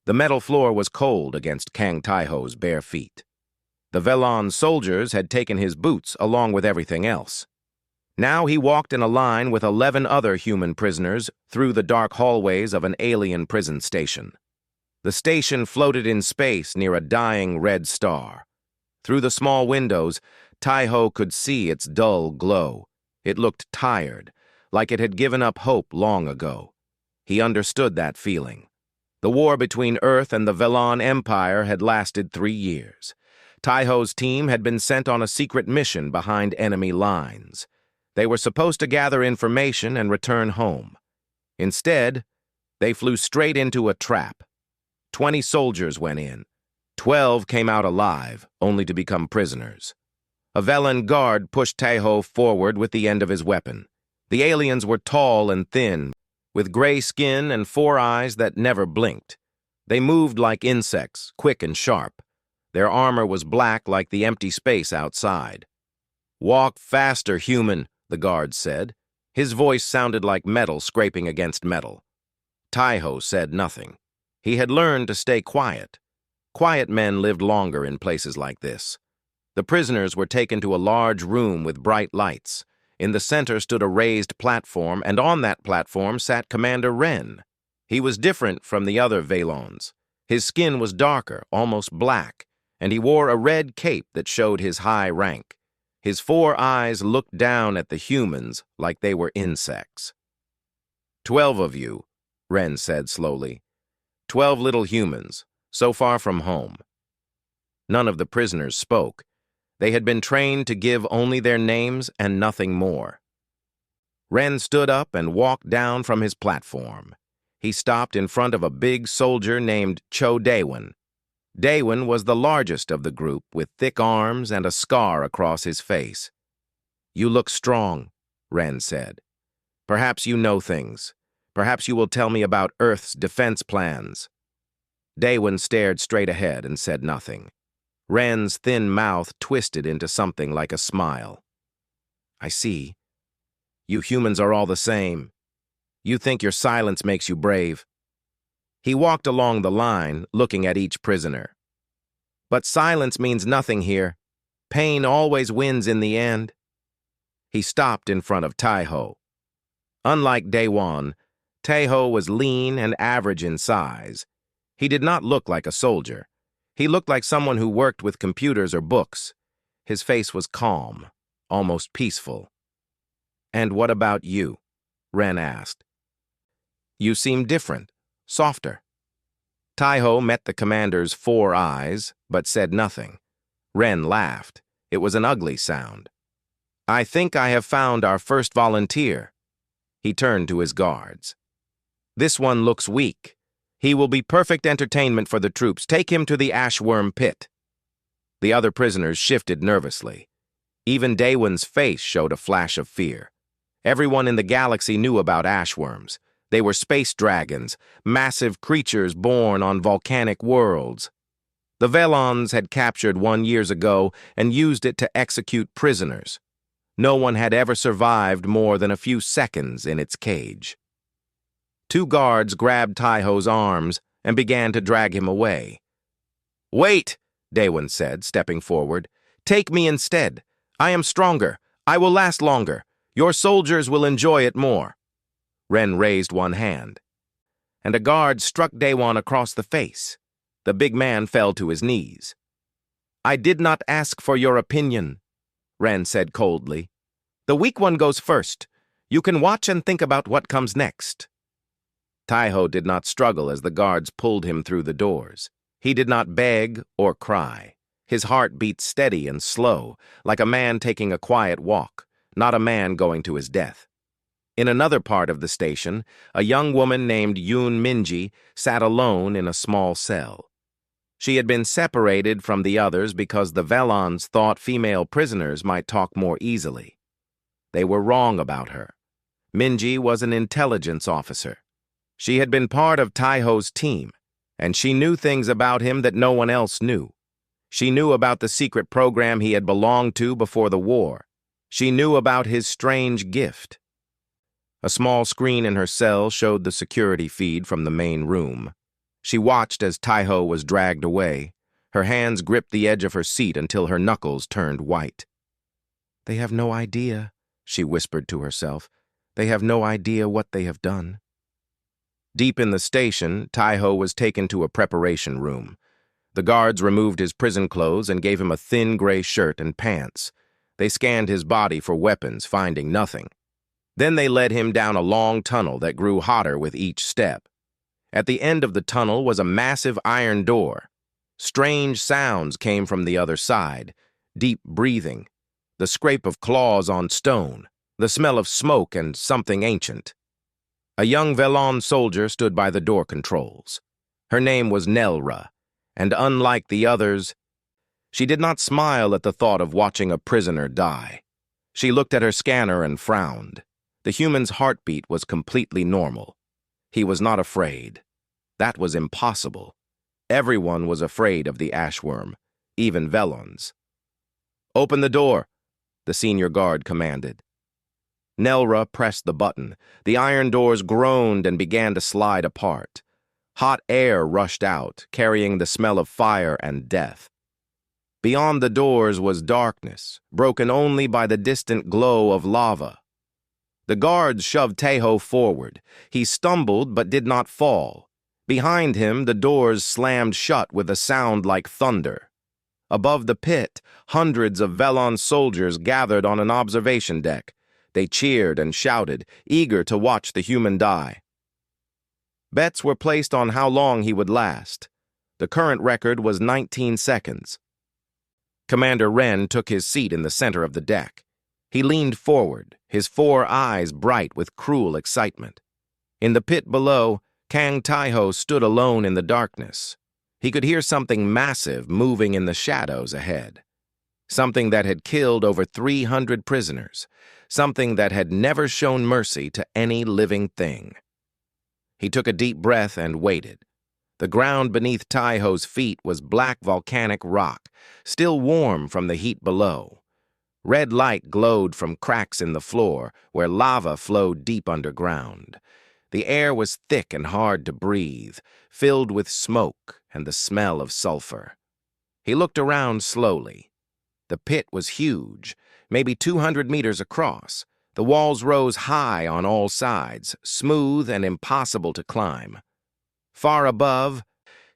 The metal floor was cold against Kang Taiho's bare feet. The Velon soldiers had taken his boots along with everything else. Now he walked in a line with 11 other human prisoners through the dark hallways of an alien prison station. The station floated in space near a dying red star. Through the small windows, Taiho could see its dull glow. It looked tired, like it had given up hope long ago. He understood that feeling. The war between Earth and the Velon Empire had lasted 3 years. Taiho's team had been sent on a secret mission behind enemy lines. They were supposed to gather information and return home. Instead, they flew straight into a trap. 20 soldiers went in. 12 came out alive, only to become prisoners. A Velan guard pushed Taiho forward with the end of his weapon. The aliens were tall and thin, with gray skin and 4 eyes that never blinked. They moved like insects, quick and sharp. Their armor was black like the empty space outside. "Walk faster, human," the guard said. His voice sounded like metal scraping against metal. Taiho said nothing. He had learned to stay quiet. Quiet men lived longer in places like this. The prisoners were taken to a large room with bright lights. In the center stood a raised platform, and on that platform sat Commander Ren. He was different from the other Velons. His skin was darker, almost black, and he wore a red cape that showed his high rank. His 4 eyes looked down at the humans like they were insects. 12 of you," Ren said slowly. 12 little humans, so far from home." None of the prisoners spoke. They had been trained to give only their names and nothing more. Ren stood up and walked down from his platform. He stopped in front of a big soldier named Cho Daewon. Daewon was the largest of the group, with thick arms and a scar across his face. "You look strong," Ren said. "Perhaps you know things. Perhaps you will tell me about Earth's defense plans." Daewon stared straight ahead and said nothing. Ren's thin mouth twisted into something like a smile. "I see. You humans are all the same. You think your silence makes you brave." He walked along the line, looking at each prisoner. "But silence means nothing here. Pain always wins in the end." He stopped in front of Taiho. Unlike Daewon, Taiho was lean and average in size. He did not look like a soldier. He looked like someone who worked with computers or books. His face was calm, almost peaceful. "And what about you?" Ren asked. "You seem different, softer." Taiho met the commander's 4 eyes, but said nothing. Ren laughed. It was an ugly sound. "I think I have found our first volunteer." He turned to his guards. "This one looks weak. He will be perfect entertainment for the troops. Take him to the Ashworm Pit." The other prisoners shifted nervously. Even Daewon's face showed a flash of fear. Everyone in the galaxy knew about ashworms. They were space dragons, massive creatures born on volcanic worlds. The Velons had captured one years ago and used it to execute prisoners. No one had ever survived more than a few seconds in its cage. 2 guards grabbed Taiho's arms and began to drag him away. "Wait," Daewon said, stepping forward. "Take me instead. I am stronger. I will last longer. Your soldiers will enjoy it more." Ren raised one hand, and a guard struck Daewon across the face. The big man fell to his knees. "I did not ask for your opinion," Ren said coldly. "The weak one goes first. You can watch and think about what comes next." Taiho did not struggle as the guards pulled him through the doors. He did not beg or cry. His heart beat steady and slow, like a man taking a quiet walk, not a man going to his death. In another part of the station, a young woman named Yoon Minji sat alone in a small cell. She had been separated from the others because the Velons thought female prisoners might talk more easily. They were wrong about her. Minji was an intelligence officer. She had been part of Taiho's team, and she knew things about him that no one else knew. She knew about the secret program he had belonged to before the war. She knew about his strange gift. A small screen in her cell showed the security feed from the main room. She watched as Taiho was dragged away. Her hands gripped the edge of her seat until her knuckles turned white. "They have no idea," she whispered to herself. "They have no idea what they have done." Deep in the station, Taiho was taken to a preparation room. The guards removed his prison clothes and gave him a thin gray shirt and pants. They scanned his body for weapons, finding nothing. Then they led him down a long tunnel that grew hotter with each step. At the end of the tunnel was a massive iron door. Strange sounds came from the other side, deep breathing, the scrape of claws on stone, the smell of smoke and something ancient. A young Velon soldier stood by the door controls. Her name was Nelra, and unlike the others, she did not smile at the thought of watching a prisoner die. She looked at her scanner and frowned. The human's heartbeat was completely normal. He was not afraid. That was impossible. Everyone was afraid of the ashworm, even Velons. "Open the door," the senior guard commanded. Nelra pressed the button. The iron doors groaned and began to slide apart. Hot air rushed out, carrying the smell of fire and death. Beyond the doors was darkness, broken only by the distant glow of lava. The guards shoved Taiho forward. He stumbled but did not fall. Behind him, the doors slammed shut with a sound like thunder. Above the pit, hundreds of Velon soldiers gathered on an observation deck. They cheered and shouted, eager to watch the human die. Bets were placed on how long he would last. The current record was 19 seconds. Commander Ren took his seat in the center of the deck. He leaned forward, his 4 eyes bright with cruel excitement. In the pit below, Kang Taiho stood alone in the darkness. He could hear something massive moving in the shadows ahead. Something that had killed over 300 prisoners. Something that had never shown mercy to any living thing. He took a deep breath and waited. The ground beneath Taiho's feet was black volcanic rock, still warm from the heat below. Red light glowed from cracks in the floor where lava flowed deep underground. The air was thick and hard to breathe, filled with smoke and the smell of sulfur. He looked around slowly. The pit was huge, maybe 200 meters across. The walls rose high on all sides, smooth and impossible to climb. Far above,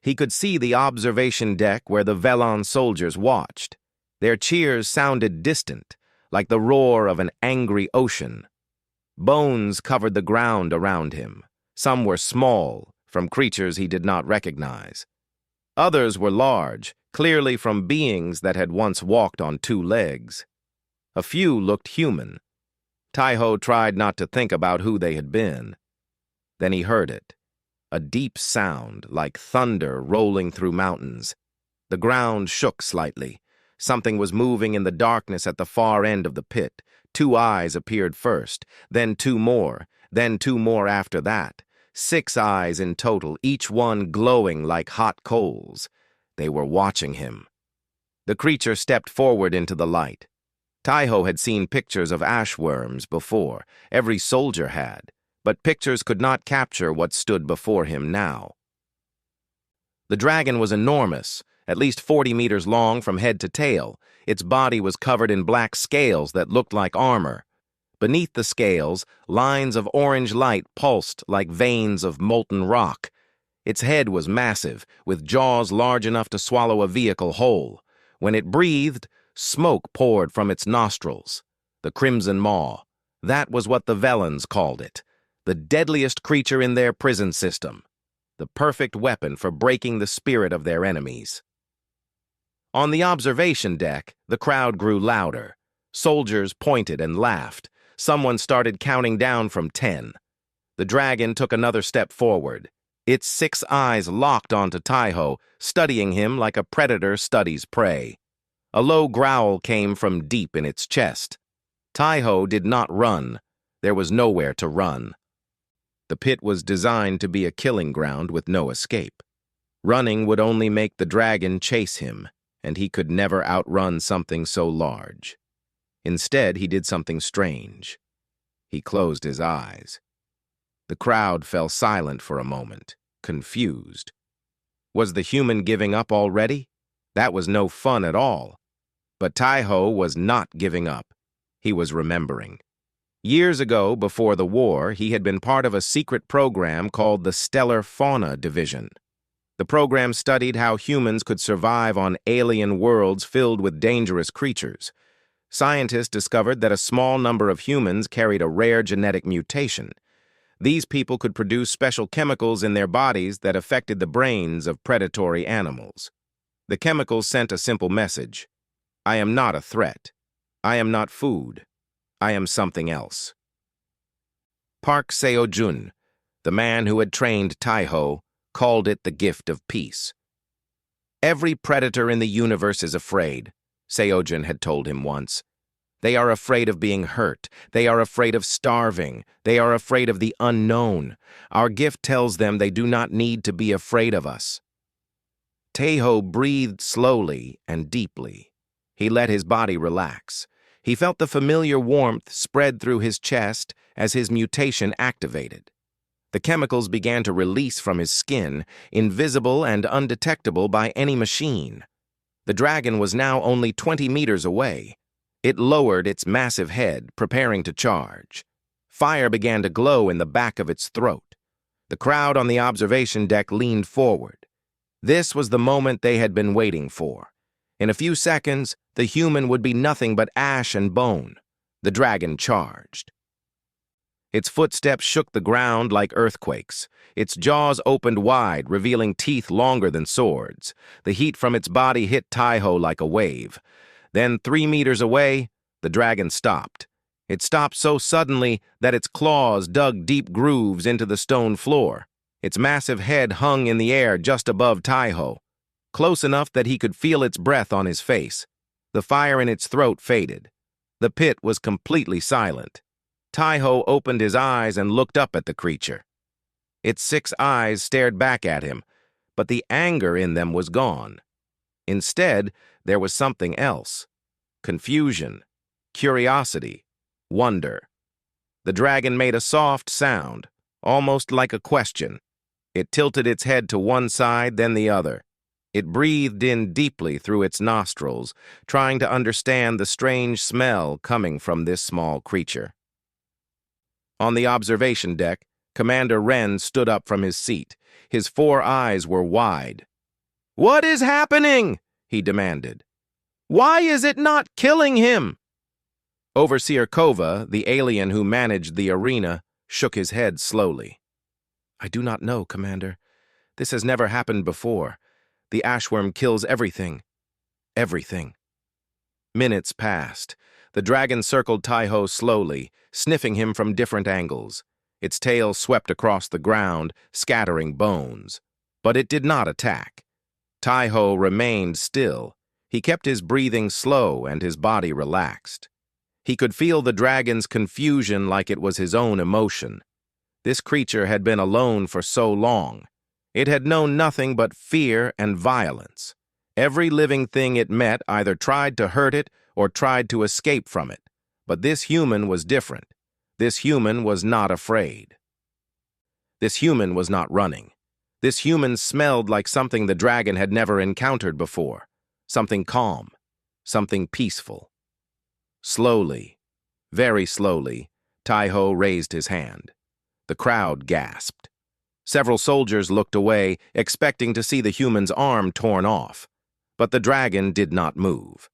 he could see the observation deck where the Velon soldiers watched. Their cheers sounded distant, like the roar of an angry ocean. Bones covered the ground around him. Some were small, from creatures he did not recognize. Others were large, clearly from beings that had once walked on 2 legs. A few looked human. Taiho tried not to think about who they had been. Then he heard it. A deep sound, like thunder rolling through mountains. The ground shook slightly. Something was moving in the darkness at the far end of the pit. 2 eyes appeared first, then 2 more, then 2 more after that. 6 eyes in total, each one glowing like hot coals. They were watching him. The creature stepped forward into the light. Taiho had seen pictures of ashworms before. Every soldier had. But pictures could not capture what stood before him now. The dragon was enormous, at least 40 meters long from head to tail. Its body was covered in black scales that looked like armor. Beneath the scales, lines of orange light pulsed like veins of molten rock. Its head was massive, with jaws large enough to swallow a vehicle whole. When it breathed, smoke poured from its nostrils. The Crimson Maw. That was what the Velons called it. The deadliest creature in their prison system. The perfect weapon for breaking the spirit of their enemies. On the observation deck, the crowd grew louder. Soldiers pointed and laughed. Someone started counting down from 10. The dragon took another step forward. Its 6 eyes locked onto Taiho, studying him like a predator studies prey. A low growl came from deep in its chest. Taiho did not run. There was nowhere to run. The pit was designed to be a killing ground with no escape. Running would only make the dragon chase him, and he could never outrun something so large. Instead, he did something strange. He closed his eyes. The crowd fell silent for a moment, confused. Was the human giving up already? That was no fun at all. But Taiho was not giving up. He was remembering. Years ago, before the war, he had been part of a secret program called the Stellar Fauna Division. The program studied how humans could survive on alien worlds filled with dangerous creatures. Scientists discovered that a small number of humans carried a rare genetic mutation. These people could produce special chemicals in their bodies that affected the brains of predatory animals. The chemicals sent a simple message: I am not a threat. I am not food. I am something else. Park Seo-jun, the man who had trained Taiho, called it the gift of peace. Every predator in the universe is afraid, Seo-jun had told him once. They are afraid of being hurt. They are afraid of starving. They are afraid of the unknown. Our gift tells them they do not need to be afraid of us. Taiho breathed slowly and deeply. He let his body relax. He felt the familiar warmth spread through his chest as his mutation activated. The chemicals began to release from his skin, invisible and undetectable by any machine. The dragon was now only 20 meters away. It lowered its massive head, preparing to charge. Fire began to glow in the back of its throat. The crowd on the observation deck leaned forward. This was the moment they had been waiting for. In a few seconds, the human would be nothing but ash and bone. The dragon charged. Its footsteps shook the ground like earthquakes. Its jaws opened wide, revealing teeth longer than swords. The heat from its body hit Taiho like a wave. Then, 3 meters away, the dragon stopped. It stopped so suddenly that its claws dug deep grooves into the stone floor. Its massive head hung in the air just above Taiho, close enough that he could feel its breath on his face. The fire in its throat faded. The pit was completely silent. Taiho opened his eyes and looked up at the creature. Its 6 eyes stared back at him, but the anger in them was gone. Instead, there was something else: confusion, curiosity, wonder. The dragon made a soft sound, almost like a question. It tilted its head to one side, then the other. It breathed in deeply through its nostrils, trying to understand the strange smell coming from this small creature. On the observation deck, Commander Wren stood up from his seat. His 4 eyes were wide. "What is happening?" he demanded. "Why is it not killing him?" Overseer Kova, the alien who managed the arena, shook his head slowly. "I do not know, Commander. This has never happened before. The ashworm kills everything. Everything." Minutes passed. The dragon circled Taiho slowly, sniffing him from different angles. Its tail swept across the ground, scattering bones. But it did not attack. Taiho remained still. He kept his breathing slow and his body relaxed. He could feel the dragon's confusion like it was his own emotion. This creature had been alone for so long. It had known nothing but fear and violence. Every living thing it met either tried to hurt it or tried to escape from it. But this human was different. This human was not afraid. This human was not running. This human smelled like something the dragon had never encountered before. Something calm. Something peaceful. Slowly, very slowly, Taiho raised his hand. The crowd gasped. Several soldiers looked away, expecting to see the human's arm torn off. But the dragon did not move.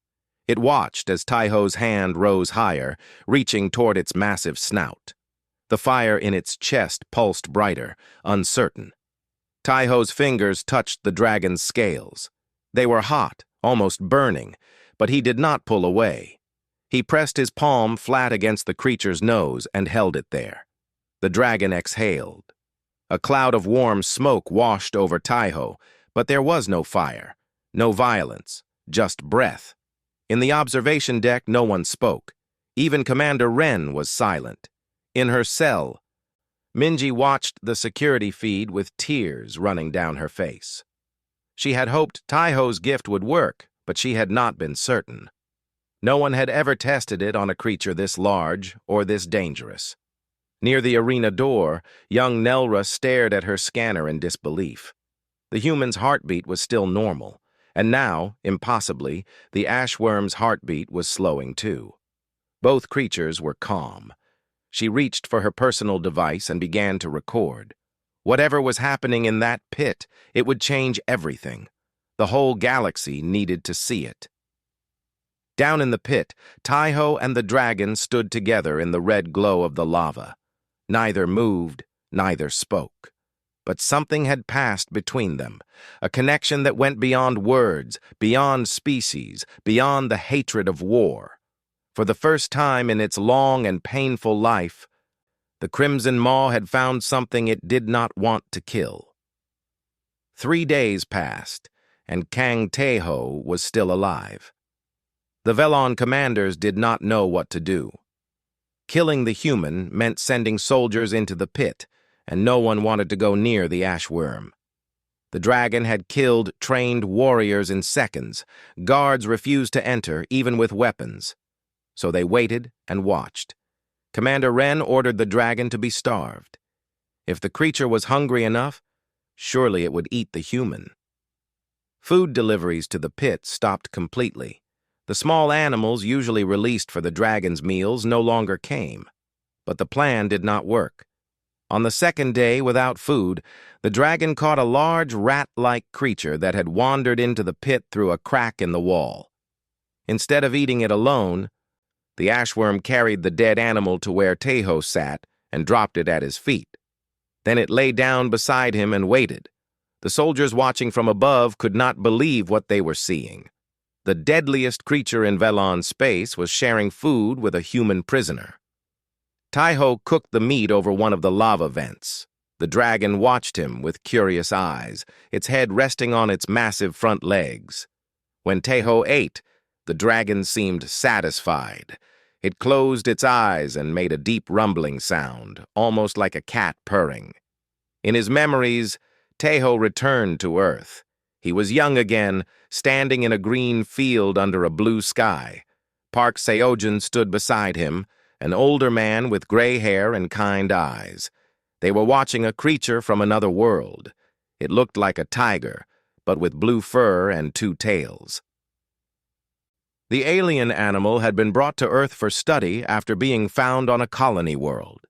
It watched as Taiho's hand rose higher, reaching toward its massive snout. The fire in its chest pulsed brighter, uncertain. Taiho's fingers touched the dragon's scales. They were hot, almost burning, but he did not pull away. He pressed his palm flat against the creature's nose and held it there. The dragon exhaled. A cloud of warm smoke washed over Taiho, but there was no fire, no violence, just breath. In the observation deck, no one spoke. Even Commander Wren was silent. In her cell, Minji watched the security feed with tears running down her face. She had hoped Taiho's gift would work, but she had not been certain. No one had ever tested it on a creature this large or this dangerous. Near the arena door, young Nelra stared at her scanner in disbelief. The human's heartbeat was still normal, and now, impossibly, the ashworm's heartbeat was slowing too. Both creatures were calm. She reached for her personal device and began to record. Whatever was happening in that pit, it would change everything. The whole galaxy needed to see it. Down in the pit, Taiho and the dragon stood together in the red glow of the lava. Neither moved, neither spoke. But something had passed between them, a connection that went beyond words, beyond species, beyond the hatred of war. For the first time in its long and painful life, the Crimson Maw had found something it did not want to kill. 3 days passed, and Kang Taeho was still alive. The Velon commanders did not know what to do. Killing the human meant sending soldiers into the pit, and no one wanted to go near the ashworm. The dragon had killed trained warriors in seconds. Guards refused to enter, even with weapons. So they waited and watched. Commander Ren ordered the dragon to be starved. If the creature was hungry enough, surely it would eat the human. Food deliveries to the pit stopped completely. The small animals usually released for the dragon's meals no longer came. But the plan did not work. On the second day, without food, the dragon caught a large rat-like creature that had wandered into the pit through a crack in the wall. Instead of eating it alone, the ashworm carried the dead animal to where Taeho sat and dropped it at his feet. Then it lay down beside him and waited. The soldiers watching from above could not believe what they were seeing. The deadliest creature in Velon space was sharing food with a human prisoner. Taiho cooked the meat over one of the lava vents. The dragon watched him with curious eyes, its head resting on its massive front legs. When Taeho ate, the dragon seemed satisfied. It closed its eyes and made a deep rumbling sound, almost like a cat purring. In his memories, Taeho returned to Earth. He was young again, standing in a green field under a blue sky. Park Seojun stood beside him, an older man with gray hair and kind eyes. They were watching a creature from another world. It looked like a tiger, but with blue fur and 2 tails. The alien animal had been brought to Earth for study after being found on a colony world.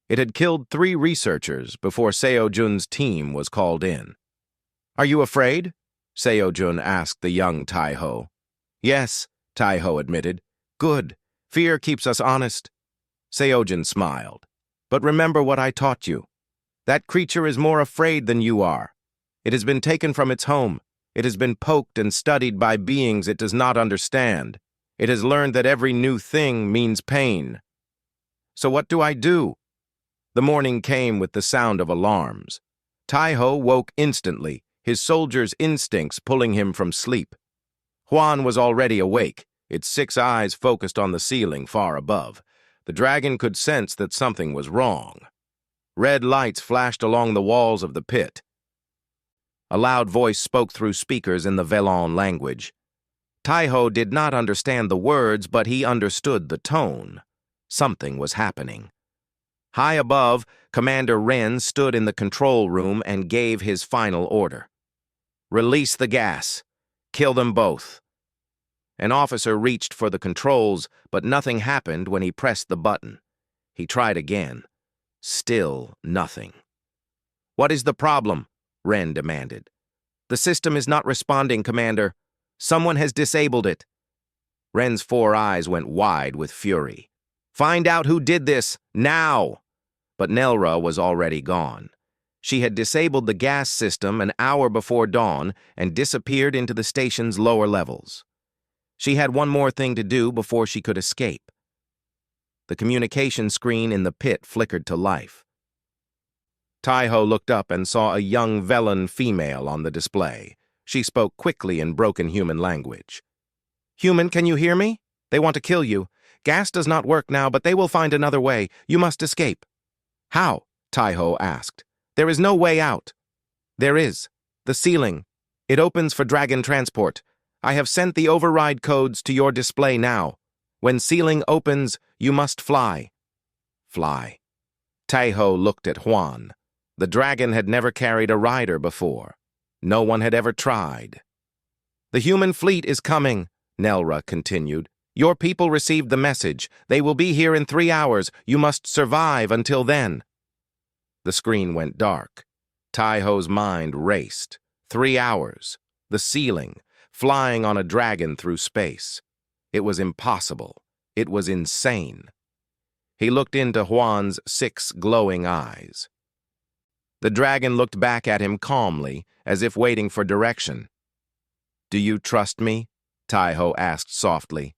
It had killed 3 researchers before Seojun's team was called in. "Are you afraid?" Seojun asked the young Taiho. "Yes," Taiho admitted. "Good. Fear keeps us honest." Seojun smiled. "But remember what I taught you. That creature is more afraid than you are. It has been taken from its home. It has been poked and studied by beings it does not understand. It has learned that every new thing means pain. So what do I do?" The morning came with the sound of alarms. Taiho woke instantly, his soldier's instincts pulling him from sleep. Huan was already awake, its 6 eyes focused on the ceiling far above. The dragon could sense that something was wrong. Red lights flashed along the walls of the pit. A loud voice spoke through speakers in the Velon language. Taiho did not understand the words, but he understood the tone. Something was happening. High above, Commander Ren stood in the control room and gave his final order. "Release the gas. Kill them both." An officer reached for the controls, but nothing happened when he pressed the button. He tried again. Still nothing. "What is the problem?" Ren demanded. "The system is not responding, Commander. Someone has disabled it." Ren's 4 eyes went wide with fury. "Find out who did this, now!" But Nelra was already gone. She had disabled the gas system an hour before dawn and disappeared into the station's lower levels. She had one more thing to do before she could escape. The communication screen in the pit flickered to life. Taiho looked up and saw a young Velon female on the display. She spoke quickly in broken human language. "Human, can you hear me? They want to kill you. Gas does not work now, but they will find another way. You must escape." "How?" Taiho asked. "There is no way out." "There is. The ceiling. It opens for dragon transport. I have sent the override codes to your display now. When ceiling opens, you must fly." "Fly." Taiho looked at Huan. The dragon had never carried a rider before. No one had ever tried. "The human fleet is coming," Nelra continued. "Your people received the message. They will be here in 3 hours. You must survive until then." The screen went dark. Taiho's mind raced. 3 hours. The ceiling. Flying on a dragon through space. It was impossible. It was insane. He looked into Juan's 6 glowing eyes. The dragon looked back at him calmly, as if waiting for direction. "Do you trust me?" Taiho asked softly.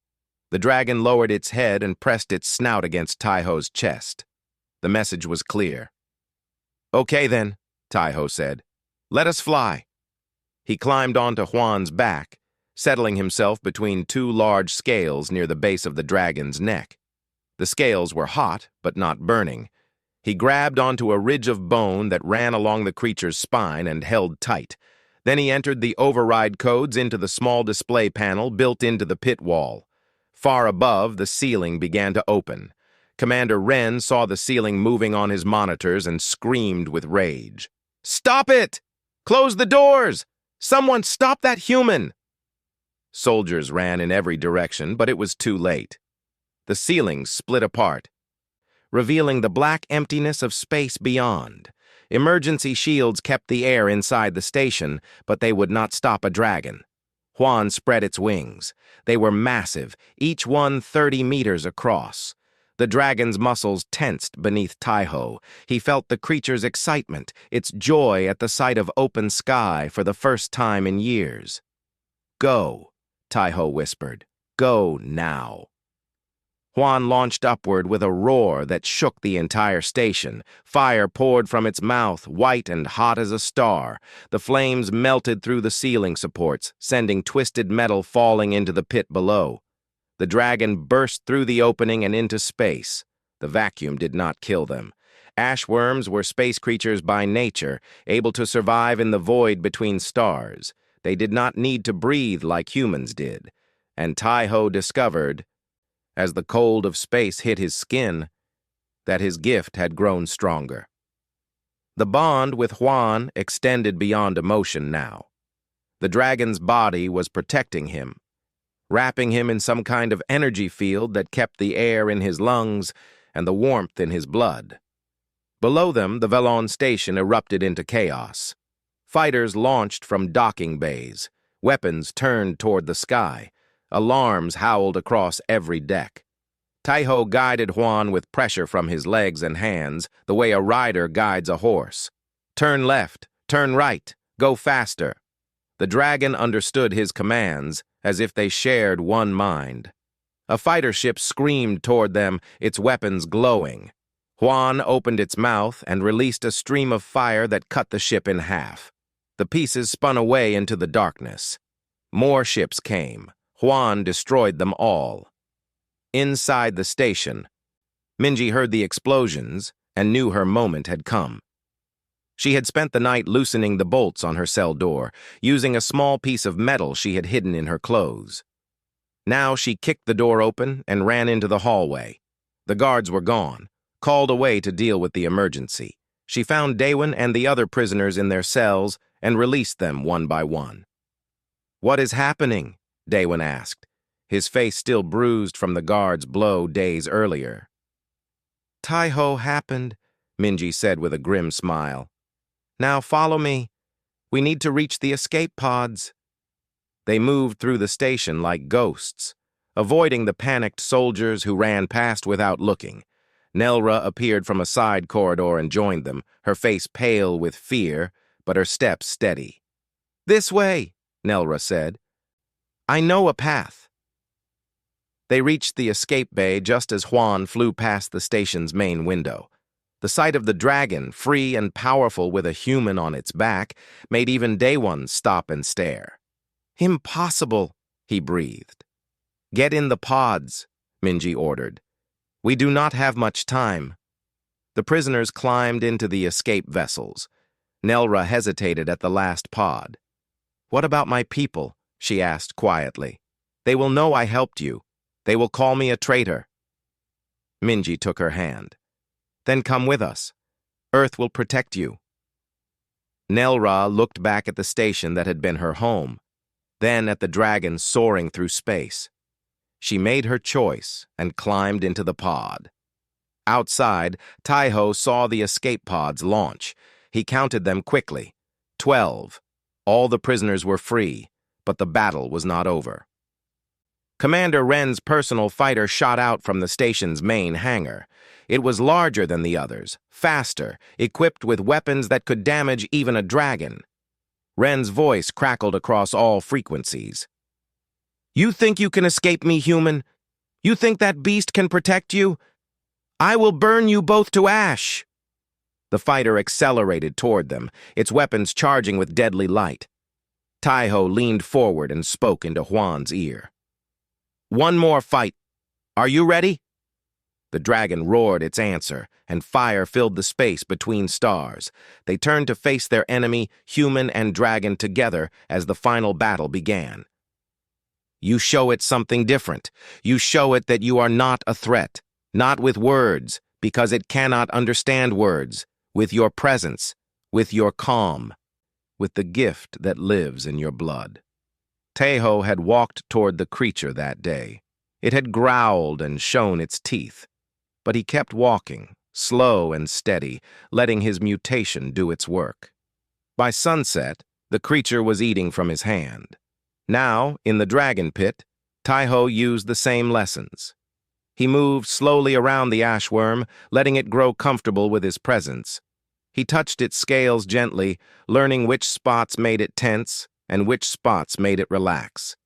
The dragon lowered its head and pressed its snout against Taiho's chest. The message was clear. "Okay then," Taiho said. "Let us fly." He climbed onto Juan's back, settling himself between 2 large scales near the base of the dragon's neck. The scales were hot, but not burning. He grabbed onto a ridge of bone that ran along the creature's spine and held tight. Then he entered the override codes into the small display panel built into the pit wall. Far above, the ceiling began to open. Commander Wren saw the ceiling moving on his monitors and screamed with rage. "Stop it! Close the doors! Someone stop that human!" Soldiers ran in every direction, but it was too late. The ceiling split apart, revealing the black emptiness of space beyond. Emergency shields kept the air inside the station, but they would not stop a dragon. Juan spread its wings. They were massive, each one 30 meters across. The dragon's muscles tensed beneath Taiho. He felt the creature's excitement, its joy at the sight of open sky for the first time in years. "Go," Taiho whispered. "Go now." Juan launched upward with a roar that shook the entire station. Fire poured from its mouth, white and hot as a star. The flames melted through the ceiling supports, sending twisted metal falling into the pit below. The dragon burst through the opening and into space. The vacuum did not kill them. Ashworms were space creatures by nature, able to survive in the void between stars. They did not need to breathe like humans did. And Taiho discovered, as the cold of space hit his skin, that his gift had grown stronger. The bond with Juan extended beyond emotion now. The dragon's body was protecting him, wrapping him in some kind of energy field that kept the air in his lungs and the warmth in his blood. Below them, the Velon station erupted into chaos. Fighters launched from docking bays. Weapons turned toward the sky. Alarms howled across every deck. Taiho guided Juan with pressure from his legs and hands, the way a rider guides a horse. "Turn left, turn right, go faster." The dragon understood his commands as if they shared one mind. A fighter ship screamed toward them, its weapons glowing. Juan opened its mouth and released a stream of fire that cut the ship in half. The pieces spun away into the darkness. More ships came. Juan destroyed them all. Inside the station, Minji heard the explosions and knew her moment had come. She had spent the night loosening the bolts on her cell door, using a small piece of metal she had hidden in her clothes. Now she kicked the door open and ran into the hallway. The guards were gone, called away to deal with the emergency. She found Daewon and the other prisoners in their cells and released them one by one. "What is happening?" Daewon asked, his face still bruised from the guard's blow days earlier. "Taiho happened," Minji said with a grim smile. "Now follow me. We need to reach the escape pods." They moved through the station like ghosts, avoiding the panicked soldiers who ran past without looking. Nelra appeared from a side corridor and joined them, her face pale with fear, but her steps steady. "This way," Nelra said. "I know a path." They reached the escape bay just as Juan flew past the station's main window. The sight of the dragon, free and powerful with a human on its back, made even Daewon stop and stare. "Impossible," he breathed. "Get in the pods," Minji ordered. "We do not have much time." The prisoners climbed into the escape vessels. Nelra hesitated at the last pod. "What about my people?" she asked quietly. "They will know I helped you. They will call me a traitor." Minji took her hand. "Then come with us. Earth will protect you." Nelra looked back at the station that had been her home, then at the dragon soaring through space. She made her choice and climbed into the pod. Outside, Taiho saw the escape pods launch. He counted them quickly. 12. All the prisoners were free, but the battle was not over. Commander Wren's personal fighter shot out from the station's main hangar. It was larger than the others, faster, equipped with weapons that could damage even a dragon. Wren's voice crackled across all frequencies. "You think you can escape me, human? You think that beast can protect you? I will burn you both to ash!" The fighter accelerated toward them, its weapons charging with deadly light. Taiho leaned forward and spoke into Juan's ear. "One more fight. Are you ready?" The dragon roared its answer, and fire filled the space between stars. They turned to face their enemy, human and dragon, together as the final battle began. "You show it something different. You show it that you are not a threat. Not with words, because it cannot understand words. With your presence, with your calm, with the gift that lives in your blood." Taiho had walked toward the creature that day. It had growled and shown its teeth. But he kept walking, slow and steady, letting his mutation do its work. By sunset, the creature was eating from his hand. Now, in the dragon pit, Taiho used the same lessons. He moved slowly around the ashworm, letting it grow comfortable with his presence. He touched its scales gently, learning which spots made it tense and which spots made it relax.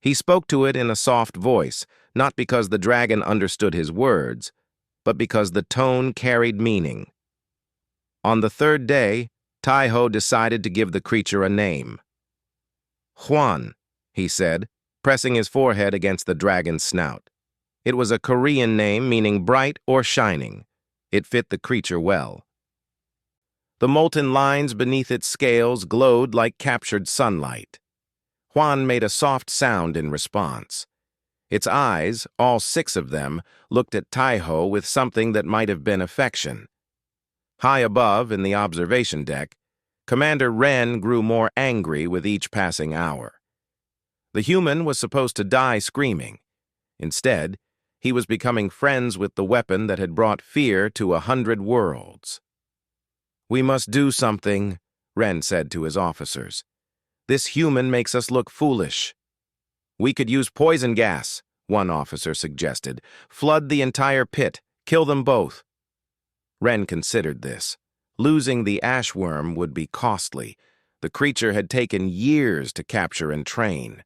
He spoke to it in a soft voice, not because the dragon understood his words, but because the tone carried meaning. On the third day, Taiho decided to give the creature a name. "Juan," he said, pressing his forehead against the dragon's snout. It was a Korean name meaning bright or shining. It fit the creature well. The molten lines beneath its scales glowed like captured sunlight. Juan made a soft sound in response. Its eyes, all 6 of them, looked at Taiho with something that might have been affection. High above, in the observation deck, Commander Wren grew more angry with each passing hour. The human was supposed to die screaming. Instead, he was becoming friends with the weapon that had brought fear to 100 worlds. "We must do something," Wren said to his officers. "This human makes us look foolish." "We could use poison gas," one officer suggested. "Flood the entire pit. Kill them both." Wren considered this. Losing the ashworm would be costly. The creature had taken years to capture and train.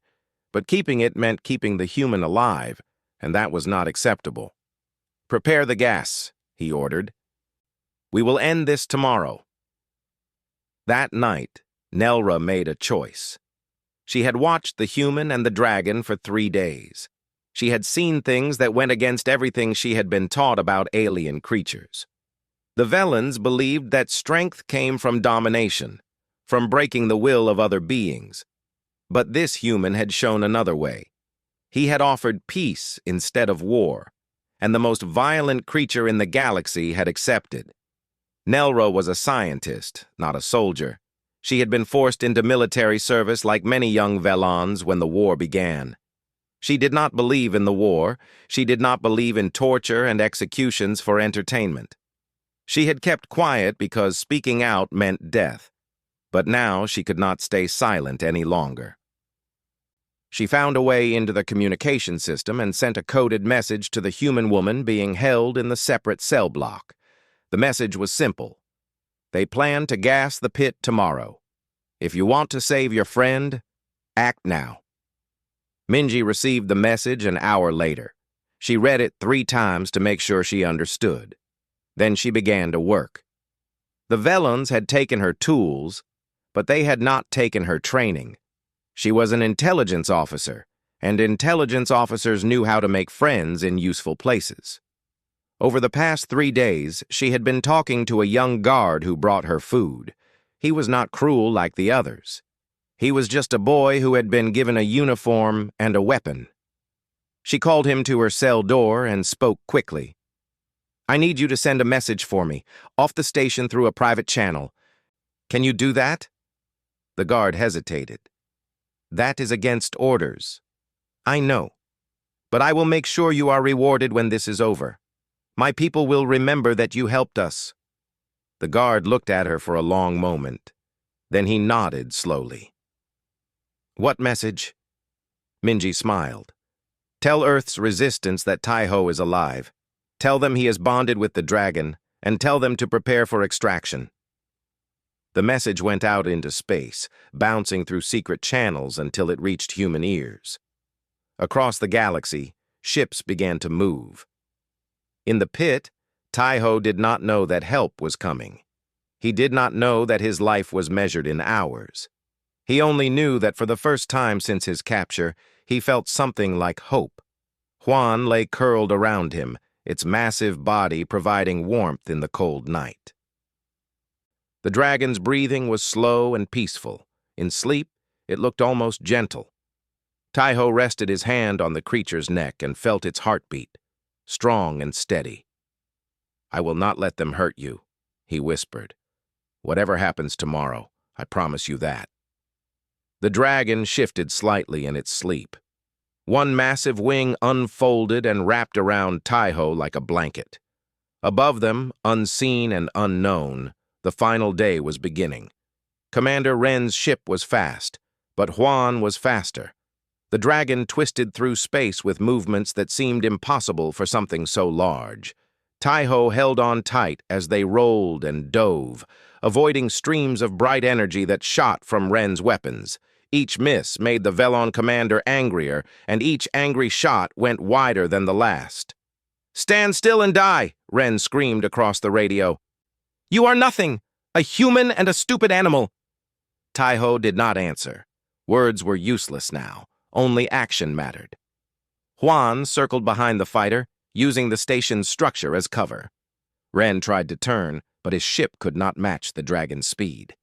But keeping it meant keeping the human alive, and that was not acceptable. "Prepare the gas," he ordered. "We will end this tomorrow." That night, Nelra made a choice. She had watched the human and the dragon for 3 days. She had seen things that went against everything she had been taught about alien creatures. The Velans believed that strength came from domination, from breaking the will of other beings. But this human had shown another way. He had offered peace instead of war, and the most violent creature in the galaxy had accepted. Nelra was a scientist, not a soldier. She had been forced into military service like many young Velans when the war began. She did not believe in the war. She did not believe in torture and executions for entertainment. She had kept quiet because speaking out meant death. But now she could not stay silent any longer. She found a way into the communication system and sent a coded message to the human woman being held in the separate cell block. The message was simple. They plan to gas the pit tomorrow. If you want to save your friend, act now. Minji received the message an hour later. She read it 3 times to make sure she understood. Then she began to work. The Velans had taken her tools, but they had not taken her training. She was an intelligence officer, and intelligence officers knew how to make friends in useful places. Over the past 3 days, she had been talking to a young guard who brought her food. He was not cruel like the others. He was just a boy who had been given a uniform and a weapon. She called him to her cell door and spoke quickly. "I need you to send a message for me, off the station through a private channel. Can you do that? The guard hesitated. That is against orders. I know. But I will make sure you are rewarded when this is over. My people will remember that you helped us. The guard looked at her for a long moment. Then he nodded slowly. What message? Minji smiled. Tell Earth's resistance that Taiho is alive. Tell them he is bonded with the dragon, and tell them to prepare for extraction. The message went out into space, bouncing through secret channels until it reached human ears. Across the galaxy, ships began to move. In the pit, Taiho did not know that help was coming. He did not know that his life was measured in hours. He only knew that for the first time since his capture, he felt something like hope. Huan lay curled around him, its massive body providing warmth in the cold night. The dragon's breathing was slow and peaceful. In sleep, it looked almost gentle. Taiho rested his hand on the creature's neck and felt its heartbeat, strong and steady. I will not let them hurt you, he whispered. Whatever happens tomorrow, I promise you that. The dragon shifted slightly in its sleep. One massive wing unfolded and wrapped around Taiho like a blanket. Above them, unseen and unknown, the final day was beginning. Commander Ren's ship was fast, but Huan was faster. The dragon twisted through space with movements that seemed impossible for something so large. Taiho held on tight as they rolled and dove, avoiding streams of bright energy that shot from Ren's weapons. Each miss made the Velon commander angrier, and each angry shot went wider than the last. Stand still and die, Ren screamed across the radio. You are nothing, a human and a stupid animal. Taiho did not answer. Words were useless now. Only action mattered. Huan circled behind the fighter, using the station's structure as cover. Ren tried to turn, but his ship could not match the dragon's speed.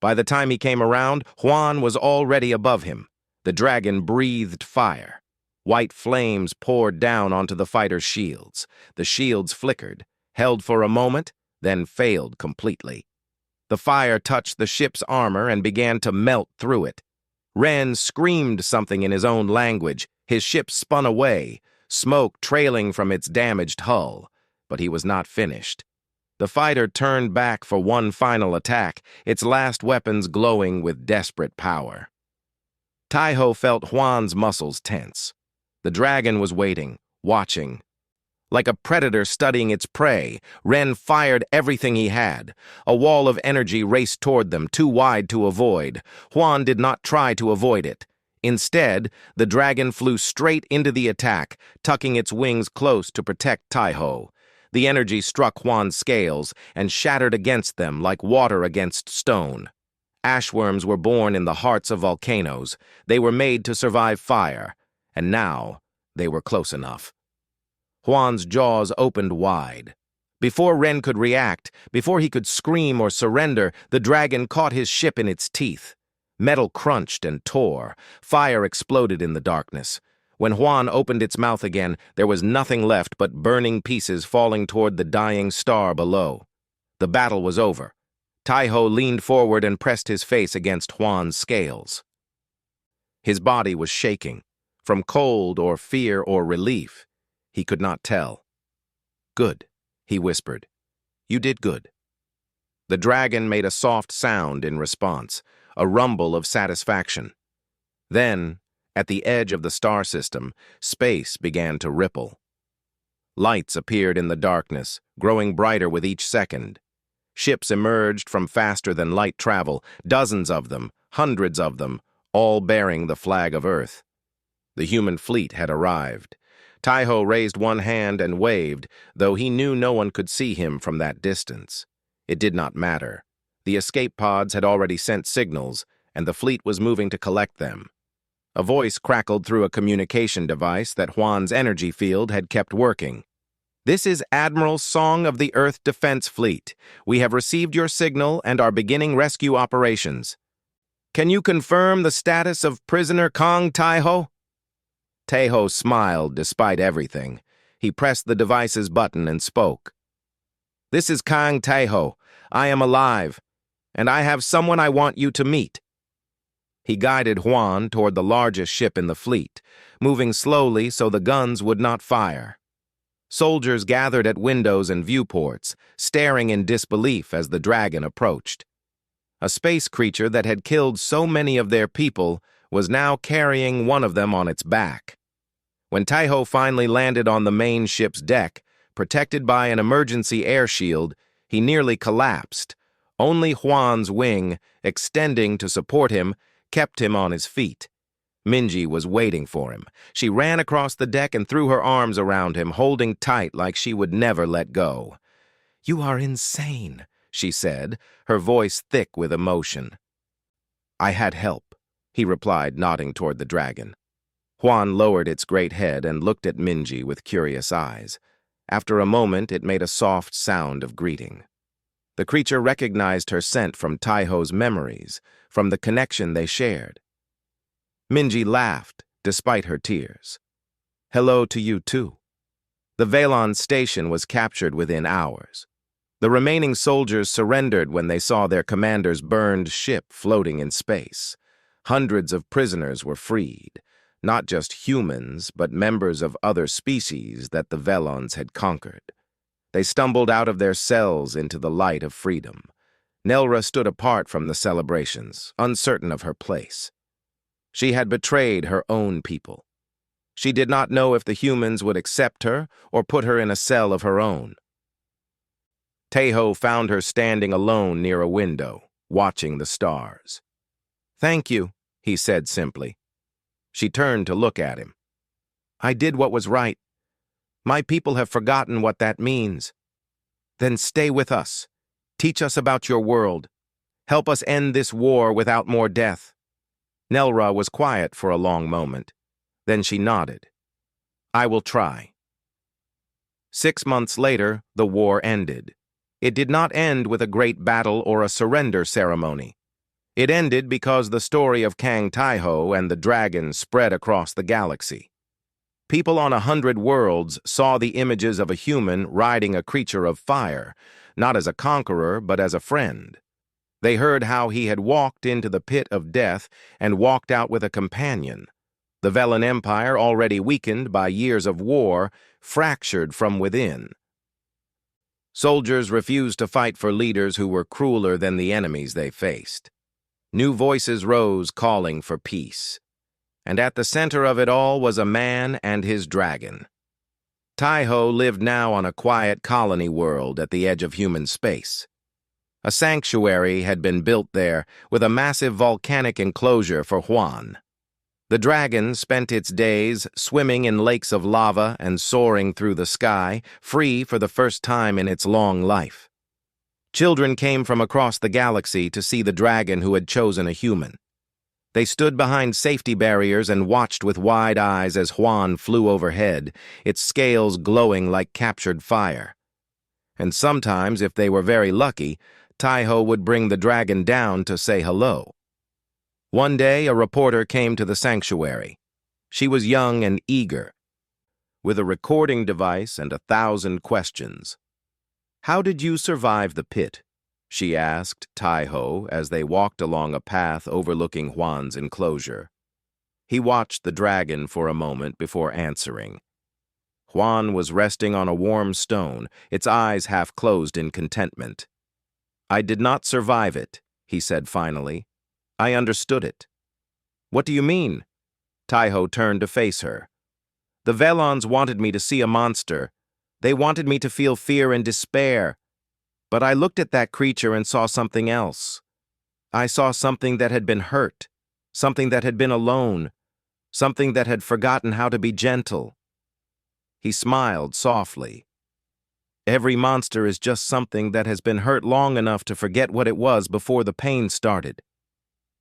By the time he came around, Huan was already above him. The dragon breathed fire. White flames poured down onto the fighter's shields. The shields flickered, held for a moment, then failed completely. The fire touched the ship's armor and began to melt through it. Ren screamed something in his own language. His ship spun away, smoke trailing from its damaged hull, but he was not finished. The fighter turned back for one final attack, its last weapons glowing with desperate power. Taiho felt Huan's muscles tense. The dragon was waiting, watching. Like a predator studying its prey, Ren fired everything he had. A wall of energy raced toward them, too wide to avoid. Huan did not try to avoid it. Instead, the dragon flew straight into the attack, tucking its wings close to protect Taiho. The energy struck Huan's scales and shattered against them like water against stone. Ashworms were born in the hearts of volcanoes. They were made to survive fire, and now they were close enough. Huan's jaws opened wide. Before Ren could react, before he could scream or surrender, the dragon caught his ship in its teeth. Metal crunched and tore. Fire exploded in the darkness. When Huan opened its mouth again, there was nothing left but burning pieces falling toward the dying star below. The battle was over. Taiho leaned forward and pressed his face against Huan's scales. His body was shaking, from cold or fear or relief. He could not tell. Good, he whispered. You did good. The dragon made a soft sound in response, a rumble of satisfaction. Then, at the edge of the star system, space began to ripple. Lights appeared in the darkness, growing brighter with each second. Ships emerged from faster-than-light travel, dozens of them, hundreds of them, all bearing the flag of Earth. The human fleet had arrived. Taiho raised one hand and waved, though he knew no one could see him from that distance. It did not matter. The escape pods had already sent signals, and the fleet was moving to collect them. A voice crackled through a communication device that Huan's energy field had kept working. This is Admiral Song of the Earth Defense Fleet. We have received your signal and are beginning rescue operations. Can you confirm the status of prisoner Kang Taiho? Taiho smiled despite everything. He pressed the device's button and spoke. This is Kang Taiho. I am alive, and I have someone I want you to meet." He guided Juan toward the largest ship in the fleet, moving slowly so the guns would not fire. Soldiers gathered at windows and viewports, staring in disbelief as the dragon approached. A space creature that had killed so many of their people was now carrying one of them on its back. When Taiho finally landed on the main ship's deck, protected by an emergency air shield, he nearly collapsed. Only Juan's wing, extending to support him, kept him on his feet. Minji was waiting for him. She ran across the deck and threw her arms around him, holding tight like she would never let go. "You are insane," she said, her voice thick with emotion. "I had help," he replied, nodding toward the dragon. Juan lowered its great head and looked at Minji with curious eyes. After a moment, it made a soft sound of greeting. The creature recognized her scent from Taiho's memories, from the connection they shared. Minji laughed, despite her tears. "Hello to you, too." The Velon station was captured within hours. The remaining soldiers surrendered when they saw their commander's burned ship floating in space. Hundreds of prisoners were freed, not just humans, but members of other species that the Velons had conquered. They stumbled out of their cells into the light of freedom. Nelra stood apart from the celebrations, uncertain of her place. She had betrayed her own people. She did not know if the humans would accept her or put her in a cell of her own. Taiho found her standing alone near a window, watching the stars. "Thank you," he said simply. She turned to look at him. "I did what was right. My people have forgotten what that means. Then stay with us. Teach us about your world. Help us end this war without more death." Nelra was quiet for a long moment. Then she nodded. "I will try." 6 months later, the war ended. It did not end with a great battle or a surrender ceremony. It ended because the story of Kang Taiho and the dragon spread across the galaxy. People on 100 worlds saw the images of a human riding a creature of fire, not as a conqueror, but as a friend. They heard how he had walked into the pit of death and walked out with a companion. The Velon Empire, already weakened by years of war, fractured from within. Soldiers refused to fight for leaders who were crueler than the enemies they faced. New voices rose calling for peace. And at the center of it all was a man and his dragon. Taiho lived now on a quiet colony world at the edge of human space. A sanctuary had been built there with a massive volcanic enclosure for Juan. The dragon spent its days swimming in lakes of lava and soaring through the sky, free for the first time in its long life. Children came from across the galaxy to see the dragon who had chosen a human. They stood behind safety barriers and watched with wide eyes as Juan flew overhead, its scales glowing like captured fire. And sometimes, if they were very lucky, Taiho would bring the dragon down to say hello. One day, a reporter came to the sanctuary. She was young and eager, with a recording device and 1,000 questions. "How did you survive the pit?" she asked Taiho as they walked along a path overlooking Juan's enclosure. He watched the dragon for a moment before answering. Juan was resting on a warm stone, its eyes half closed in contentment. "I did not survive it," he said finally. "I understood it." "What do you mean?" Taiho turned to face her. "The Velons wanted me to see a monster. They wanted me to feel fear and despair. But I looked at that creature and saw something else. I saw something that had been hurt, something that had been alone, something that had forgotten how to be gentle." He smiled softly. "Every monster is just something that has been hurt long enough to forget what it was before the pain started.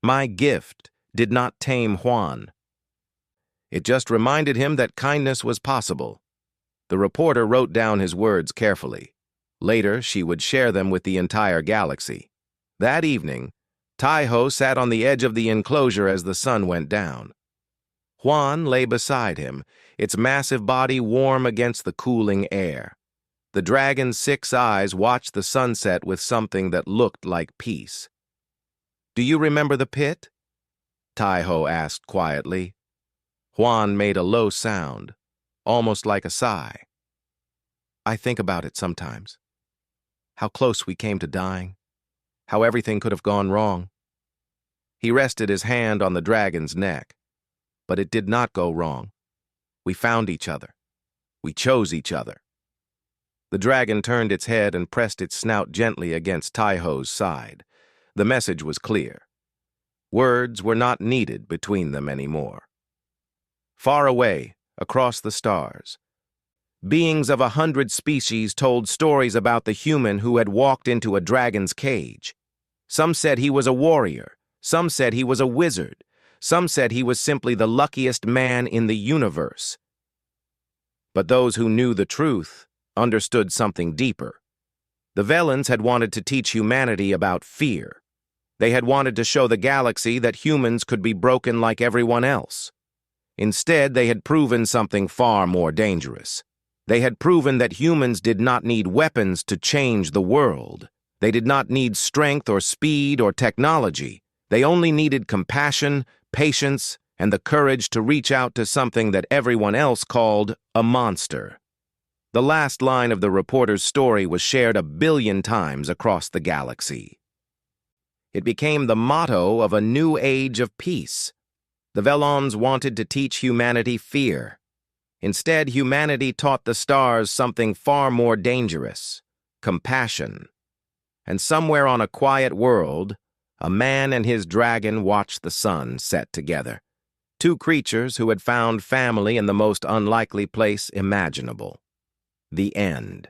My gift did not tame Juan. It just reminded him that kindness was possible." The reporter wrote down his words carefully. Later, she would share them with the entire galaxy. That evening, Taiho sat on the edge of the enclosure as the sun went down. Juan lay beside him, its massive body warm against the cooling air. The dragon's 6 eyes watched the sunset with something that looked like peace. Do you remember the pit? Taiho asked quietly. Juan made a low sound, almost like a sigh. I think about it sometimes. How close we came to dying. How everything could have gone wrong. He rested his hand on the dragon's neck. But it did not go wrong. We found each other. We chose each other. The dragon turned its head and pressed its snout gently against Taiho's side. The message was clear. Words were not needed between them anymore. Far away, across the stars, beings of 100 species told stories about the human who had walked into a dragon's cage. Some said he was a warrior. Some said he was a wizard. Some said he was simply the luckiest man in the universe. But those who knew the truth understood something deeper. The Velans had wanted to teach humanity about fear. They had wanted to show the galaxy that humans could be broken like everyone else. Instead, they had proven something far more dangerous. They had proven that humans did not need weapons to change the world. They did not need strength or speed or technology. They only needed compassion, patience, and the courage to reach out to something that everyone else called a monster. The last line of the reporter's story was shared 1 billion times across the galaxy. It became the motto of a new age of peace. The Velans wanted to teach humanity fear. Instead, humanity taught the stars something far more dangerous: compassion. And somewhere on a quiet world, a man and his dragon watched the sun set together. Two creatures who had found family in the most unlikely place imaginable. The end.